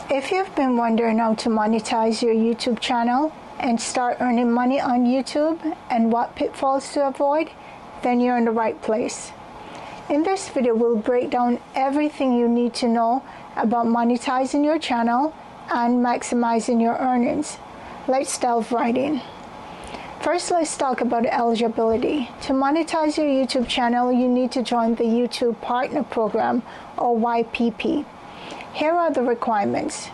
If you've been wondering how to monetize your YouTube channel and start earning money on YouTube and what pitfalls to avoid, then you're in the right place. In this video, we'll break down everything you need to know about monetizing your channel and maximizing your earnings. Let's delve right in. First, let's talk about eligibility. To monetize your YouTube channel, you need to join the YouTube Partner Program, or YPP. Here are the requirements.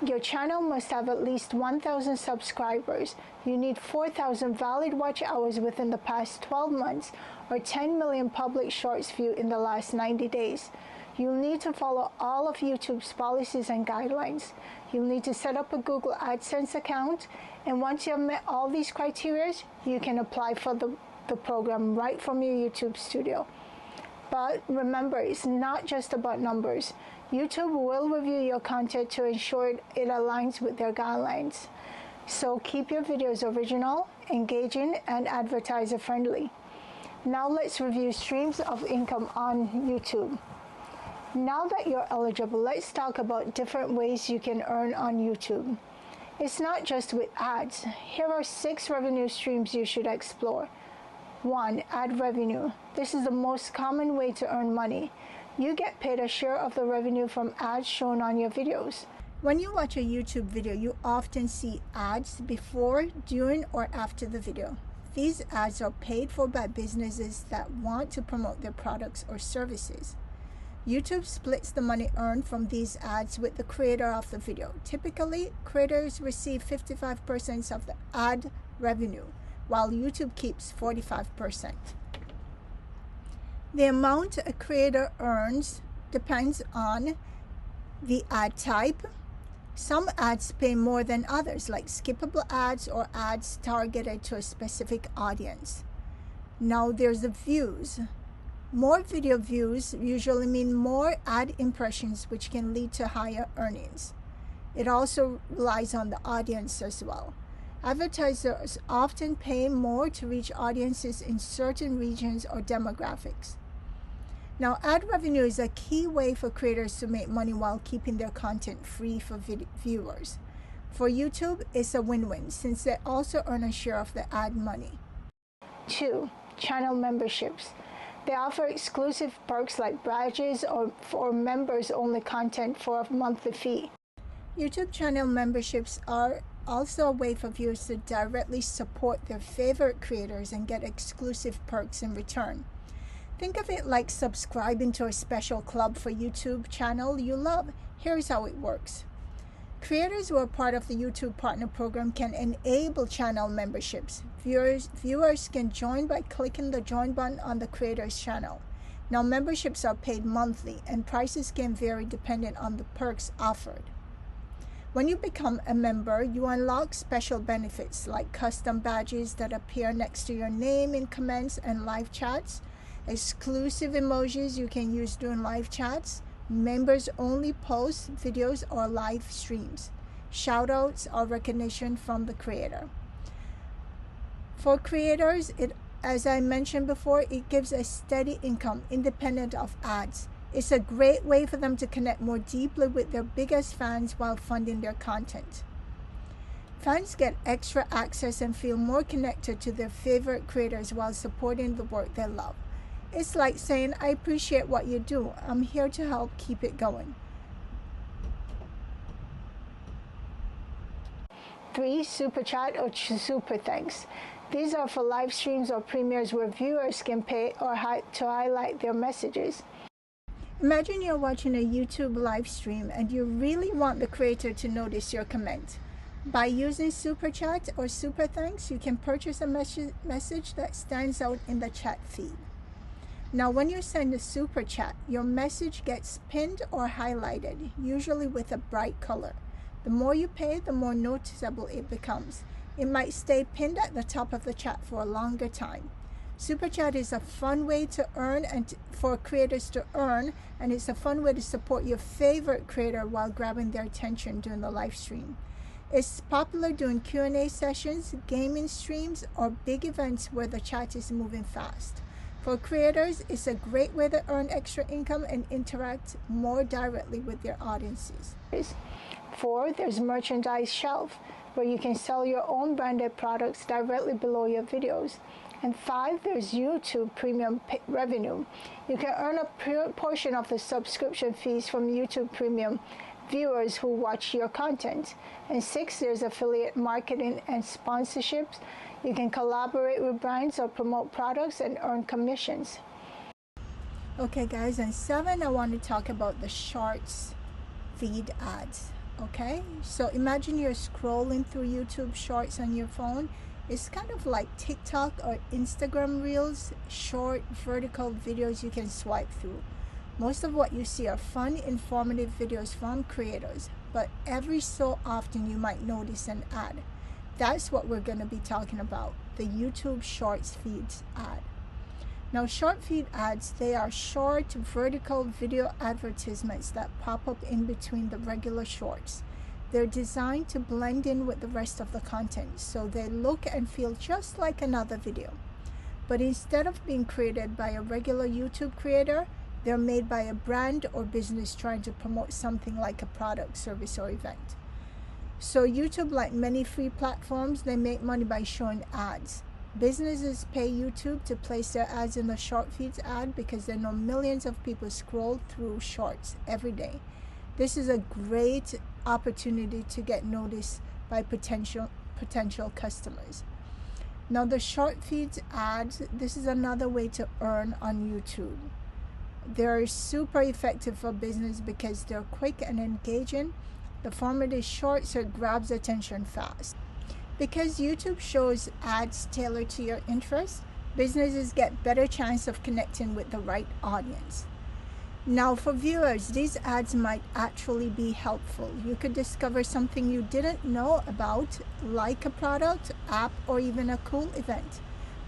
Your channel must have at least 1,000 subscribers. You need 4,000 valid watch hours within the past 12 months or 10 million public shorts viewed in the last 90 days. You'll need to follow all of YouTube's policies and guidelines. You'll need to set up a Google AdSense account, and once you have met all these criteria, you can apply for the program right from your YouTube studio. But remember, it's not just about numbers. YouTube will review your content to ensure it aligns with their guidelines. So keep your videos original, engaging, and advertiser-friendly. Now let's review streams of income on YouTube. Now that you're eligible, let's talk about different ways you can earn on YouTube. It's not just with ads. Here are 6 revenue streams you should explore. 1. Ad revenue. This is the most common way to earn money. You get paid a share of the revenue from ads shown on your videos. When you watch a YouTube video, you often see ads before, during, or after the video. These ads are paid for by businesses that want to promote their products or services. YouTube splits the money earned from these ads with the creator of the video. Typically, creators receive 55% of the ad revenue, while YouTube keeps 45%. The amount a creator earns depends on the ad type. Some ads pay more than others, like skippable ads or ads targeted to a specific audience. Now there's the views. More video views usually mean more ad impressions, which can lead to higher earnings. It also relies on the audience as well. Advertisers often pay more to reach audiences in certain regions or demographics. Now, ad revenue is a key way for creators to make money while keeping their content free for viewers. For YouTube, it's a win-win since they also earn a share of the ad money. 2. Channel memberships. They offer exclusive perks like badges or members-only content for a monthly fee. YouTube channel memberships are also a way for viewers to directly support their favorite creators and get exclusive perks in return. Think of it like subscribing to a special club for YouTube channel you love. Here's how it works. Creators who are part of the YouTube Partner Program can enable channel memberships. Viewers can join by clicking the join button on the creator's channel. Now, memberships are paid monthly, and prices can vary depending on the perks offered. When you become a member, you unlock special benefits like custom badges that appear next to your name in comments and live chats, exclusive emojis you can use during live chats, members-only posts, videos, or live streams, shoutouts or recognition from the creator. For creators, as I mentioned before, it gives a steady income independent of ads. It's a great way for them to connect more deeply with their biggest fans while funding their content. Fans get extra access and feel more connected to their favorite creators while supporting the work they love. It's like saying, I appreciate what you do. I'm here to help keep it going. 3. Super Chat or Super Thanks. These are for live streams or premieres where viewers can pay or to highlight their messages. Imagine you're watching a YouTube live stream and you really want the creator to notice your comment. By using Super Chat or Super Thanks, you can purchase a message that stands out in the chat feed. Now, when you send a Super Chat, your message gets pinned or highlighted, usually with a bright color. The more you pay, the more noticeable it becomes. It might stay pinned at the top of the chat for a longer time. Super Chat is a fun way to earn and for creators to earn, and it's a fun way to support your favorite creator while grabbing their attention during the live stream. It's popular during Q&A sessions, gaming streams, or big events where the chat is moving fast. For creators, it's a great way to earn extra income and interact more directly with their audiences. 4, there's merchandise shelf, where you can sell your own branded products directly below your videos. And 5, there's YouTube Premium revenue. You can earn a portion of the subscription fees from YouTube Premium viewers who watch your content. And 6, there's affiliate marketing and sponsorships. You can collaborate with brands or promote products and earn commissions. Okay guys, and 7, I want to talk about the Shorts feed ads. Okay, so imagine you're scrolling through YouTube Shorts on your phone. It's kind of like TikTok or Instagram Reels, short vertical videos you can swipe through. Most of what you see are fun, informative videos from creators, but every so often you might notice an ad. That's what we're going to be talking about, the YouTube Shorts feeds ad. Now, short feed ads, they are short vertical video advertisements that pop up in between the regular shorts. They're designed to blend in with the rest of the content, so they look and feel just like another video. But instead of being created by a regular YouTube creator, they're made by a brand or business trying to promote something like a product, service, or event. So YouTube, like many free platforms, they make money by showing ads. Businesses pay YouTube to place their ads in the short feeds ad because they know millions of people scroll through shorts every day. This is a great opportunity to get noticed by potential customers. Now, the short feeds ads, this is another way to earn on YouTube. They're super effective for business because they're quick and engaging. The format is short, so it grabs attention fast. Because YouTube shows ads tailored to your interests, businesses get better chance of connecting with the right audience. Now, for viewers, these ads might actually be helpful. You could discover something you didn't know about, like a product, app, or even a cool event.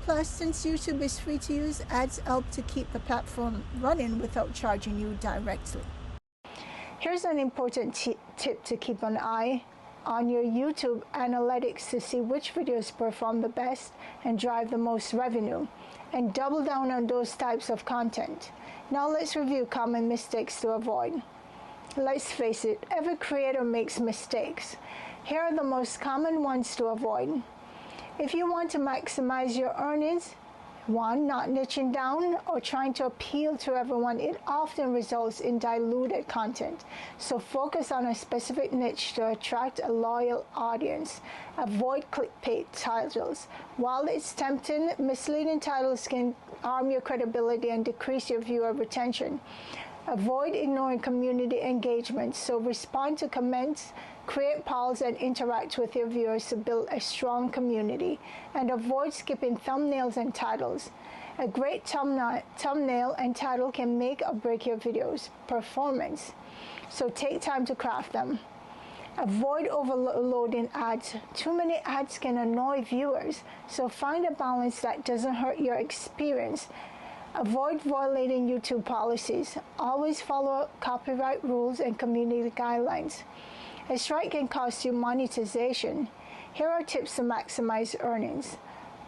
Plus, since YouTube is free to use, ads help to keep the platform running without charging you directly. Here's an important tip to keep an eye on your YouTube analytics to see which videos perform the best and drive the most revenue, and double down on those types of content. Now let's review common mistakes to avoid. Let's face it, every creator makes mistakes. Here are the most common ones to avoid. If you want to maximize your earnings, 1, not niching down or trying to appeal to everyone, it often results in diluted content. So focus on a specific niche to attract a loyal audience. Avoid clickbait titles. While it's tempting, misleading titles can harm your credibility and decrease your viewer retention. Avoid ignoring community engagement. So respond to comments, create polls, and interact with your viewers to build a strong community. And avoid skipping thumbnails and titles. A great thumbnail and title can make or break your video's performance. So take time to craft them. Avoid overloading ads. Too many ads can annoy viewers. So find a balance that doesn't hurt your experience. Avoid violating YouTube policies. Always follow copyright rules and community guidelines. A strike can cost you monetization. Here are tips to maximize earnings.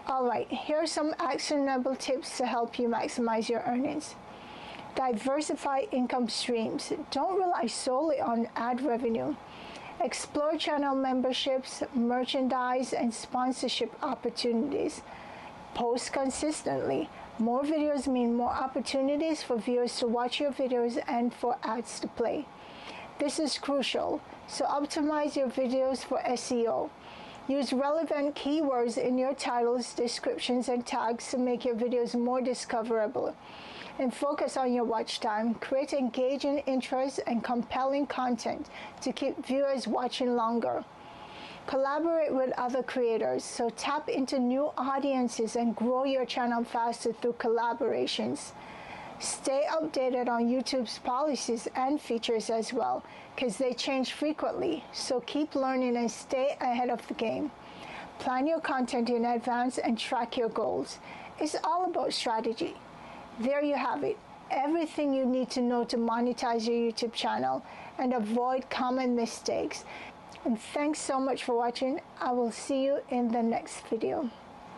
Alright, here are some actionable tips to help you maximize your earnings. Diversify income streams. Don't rely solely on ad revenue. Explore channel memberships, merchandise, and sponsorship opportunities. Post consistently. More videos mean more opportunities for viewers to watch your videos and for ads to play. This is crucial, so optimize your videos for SEO. Use relevant keywords in your titles, descriptions, and tags to make your videos more discoverable. And focus on your watch time. Create engaging, interest, and compelling content to keep viewers watching longer. Collaborate with other creators, so tap into new audiences and grow your channel faster through collaborations. Stay updated on YouTube's policies and features as well, because they change frequently, so keep learning and stay ahead of the game. Plan your content in advance and track your goals. It's all about strategy. There you have it. Everything you need to know to monetize your YouTube channel and avoid common mistakes. And thanks so much for watching. I will see you in the next video.